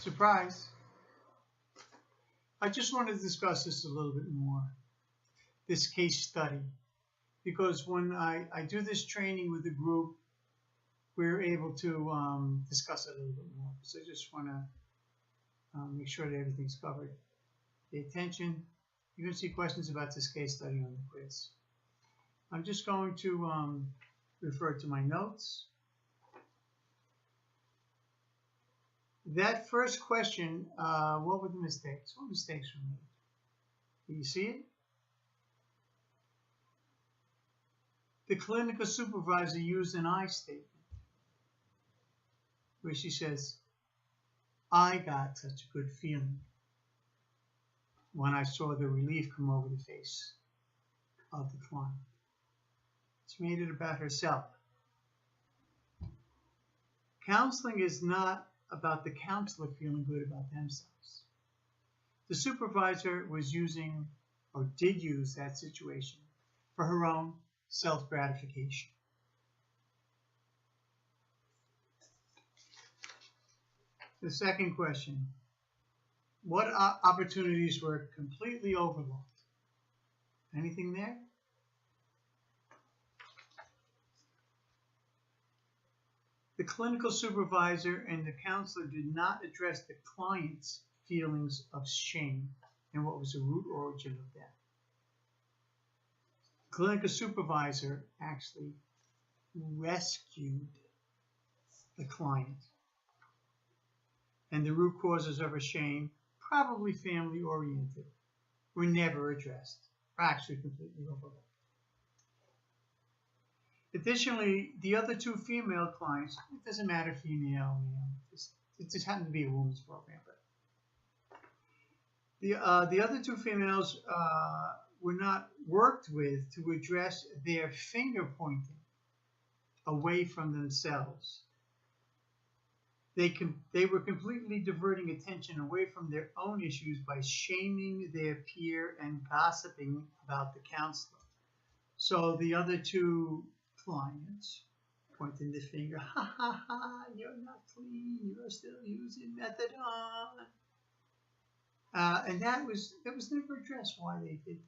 Surprise. I just want to discuss this a little bit more, this case study, because when I do this training with the group, we're able to discuss it a little bit more, because I just want to make sure that everything's covered. Pay attention. You're going to see questions about this case study on the quiz. I'm just going to refer to my notes. That first question, what were the mistakes? What mistakes were made? Do you see it? The clinical supervisor used an I statement, where she says, I got such a good feeling when I saw the relief come over the face of the client. She made it about herself. Counseling is not about the counselor feeling good about themselves. The supervisor was using, or did use, that situation for her own self-gratification. The second question, what opportunities were completely overlooked? Anything there? The clinical supervisor and the counselor did not address the client's feelings of shame and what was the root origin of that. The clinical supervisor actually rescued the client, and the root causes of her shame, probably family oriented, were never addressed, or actually completely overlooked. Additionally, the other two female clients, it doesn't matter female, male, it just happened to be a women's program, but the other two females were not worked with to address their finger pointing away from themselves. They were completely diverting attention away from their own issues by shaming their peer and gossiping about the counselor. So the other two clients pointing the finger, ha ha ha, you're not clean, you're still using methadone. And that was never addressed why they did.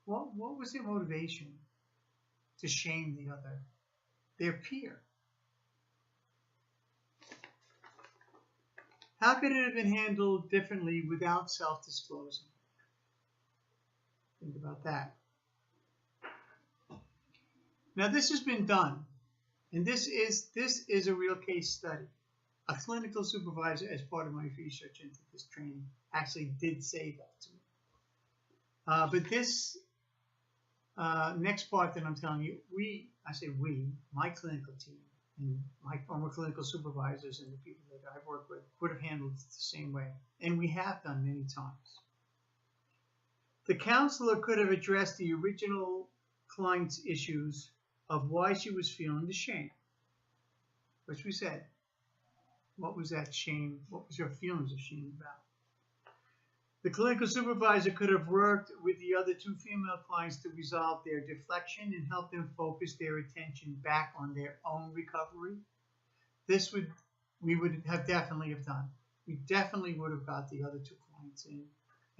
What was their motivation to shame their peer? How could it have been handled differently without self-disclosing? Think about that. Now this has been done, and this is a real case study. A clinical supervisor, as part of my research into this training, actually did say that to me. But this next part that I'm telling you, my clinical team, and my former clinical supervisors and the people that I've worked with would have handled it the same way. And we have done many times. The counselor could have addressed the original client's issues of why she was feeling the shame, which we said. What was that shame? What was her feelings of shame about? The clinical supervisor could have worked with the other two female clients to resolve their deflection and help them focus their attention back on their own recovery. We would have definitely have done. We definitely would have got the other two clients in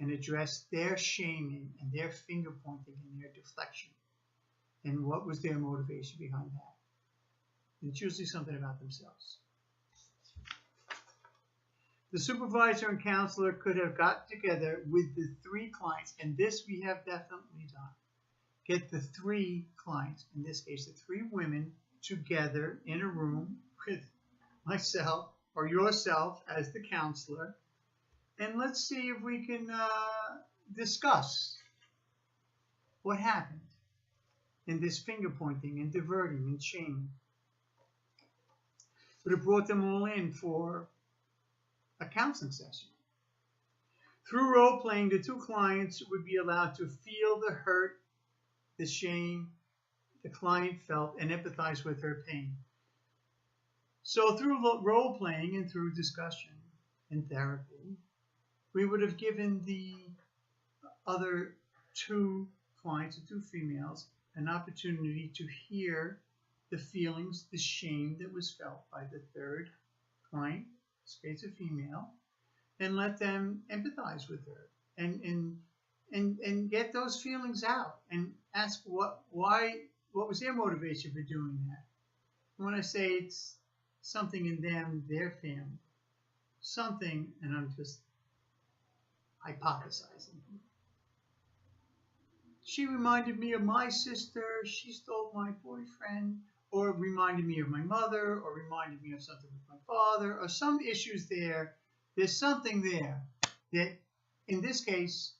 and addressed their shaming and their finger pointing and their deflection. And what was their motivation behind that? It's usually something about themselves. The supervisor and counselor could have got together with the three clients, and this we have definitely done. Get the three clients, in this case the three women, together in a room with myself or yourself as the counselor, and let's see if we can discuss what happened in this finger pointing and diverting and shaming. Would have brought them all in for a counseling session. Through role-playing, the two clients would be allowed to feel the hurt, the shame the client felt, and empathize with her pain. So through role-playing and through discussion and therapy, we would have given the other two clients, the two females, an opportunity to hear the feelings, the shame that was felt by the third client, this case a female, and let them empathize with her and get those feelings out and ask what was their motivation for doing that. When I say it's something in them, their family, something, and I'm just hypothesizing. She reminded me of my sister, she stole my boyfriend, or reminded me of my mother, or reminded me of something with my father, or some issues there. There's something there that, in this case,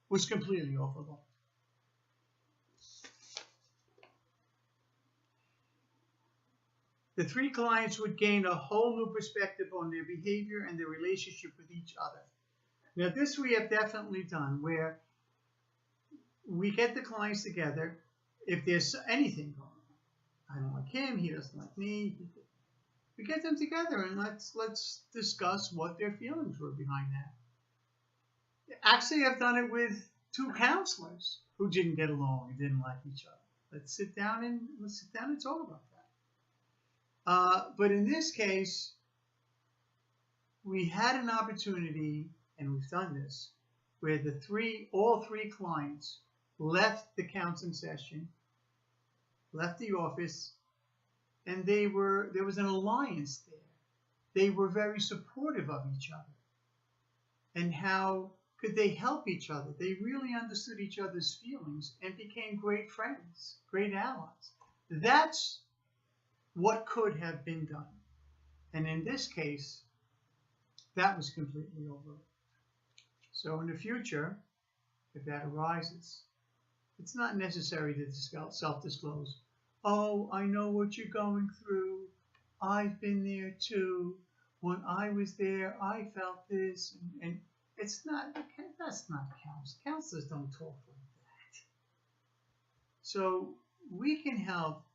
was completely overlooked. The three clients would gain a whole new perspective on their behavior and their relationship with each other. Now, this we have definitely done, where we get the clients together. If there's anything going on, I don't like him, he doesn't like me, we get them together and let's discuss what their feelings were behind that. Actually, I've done it with two counselors who didn't get along and didn't like each other. Let's sit down and talk about that. But in this case, we had an opportunity, and we've done this, where all three clients left the counseling session, left the office, and there was an alliance there. They were very supportive of each other. And how could they help each other? They really understood each other's feelings and became great friends, great allies. That's what could have been done. And in this case, that was completely overlooked. So in the future, if that arises, it's not necessary to self-disclose. Oh, I know what you're going through. I've been there too. When I was there, I felt this. And it's not, that's not counseling. Counselors don't talk like that. So we can help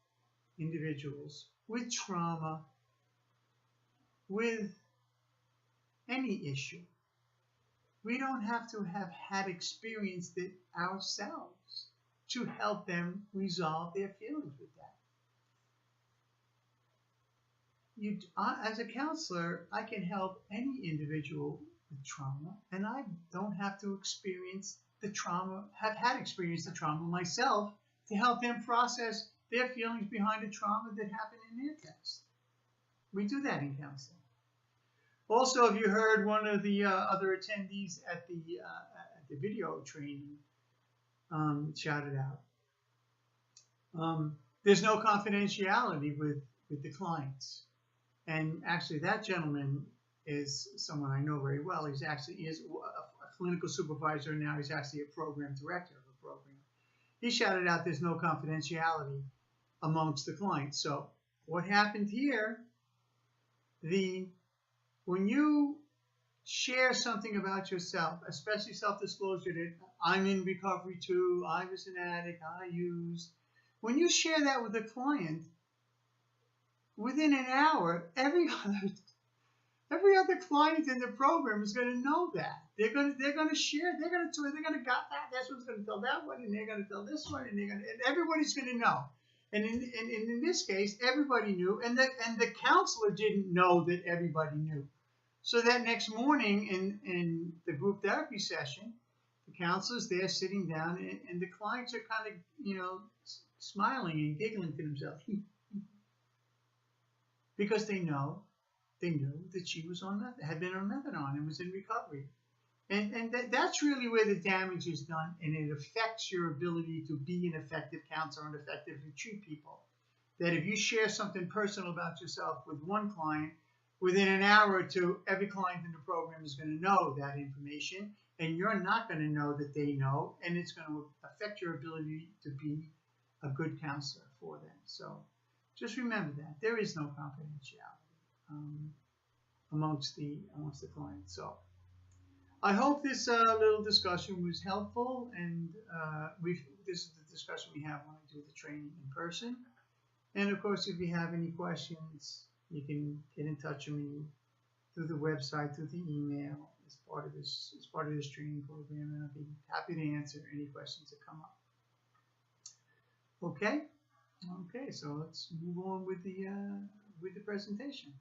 individuals with trauma, with any issue. We don't have to have had experienced it ourselves to help them resolve their feelings with that. As a counselor, I can help any individual with trauma, and I don't have to experience the trauma, have had experienced the trauma myself to help them process their feelings behind the trauma that happened in their past. We do that in counseling. Also, if you heard one of the other attendees at the video training shout it out, there's no confidentiality with the clients. And actually, that gentleman is someone I know very well. He's actually a clinical supervisor now. He's actually a program director of a program. He shouted out there's no confidentiality amongst the clients. So what happened here, when you share something about yourself, especially self-disclosure that I'm in recovery too, I was an addict, I used. When you share that with a client, within an hour, every other client in the program is going to know that. They're going to share. They're going to got that. That's what's going to tell that one, and they're going to tell this one, and everybody's going to know. And in this case, everybody knew, and the counselor didn't know that everybody knew. So that next morning in the group therapy session, the counselor's there sitting down, and the clients are kind of, smiling and giggling to themselves because they knew that she was had been on methadone and was in recovery. And that's really where the damage is done, and it affects your ability to be an effective counselor and effectively treat people. That if you share something personal about yourself with one client, within an hour or two, every client in the program is going to know that information, and you're not going to know that they know, and it's going to affect your ability to be a good counselor for them. So just remember that there is no confidentiality amongst the clients. So I hope this little discussion was helpful, and this is the discussion we have when I do the training in person. And of course, if you have any questions, you can get in touch with me through the website, through the email, as part of this training program, and I'll be happy to answer any questions that come up. Okay, so let's move on with the presentation.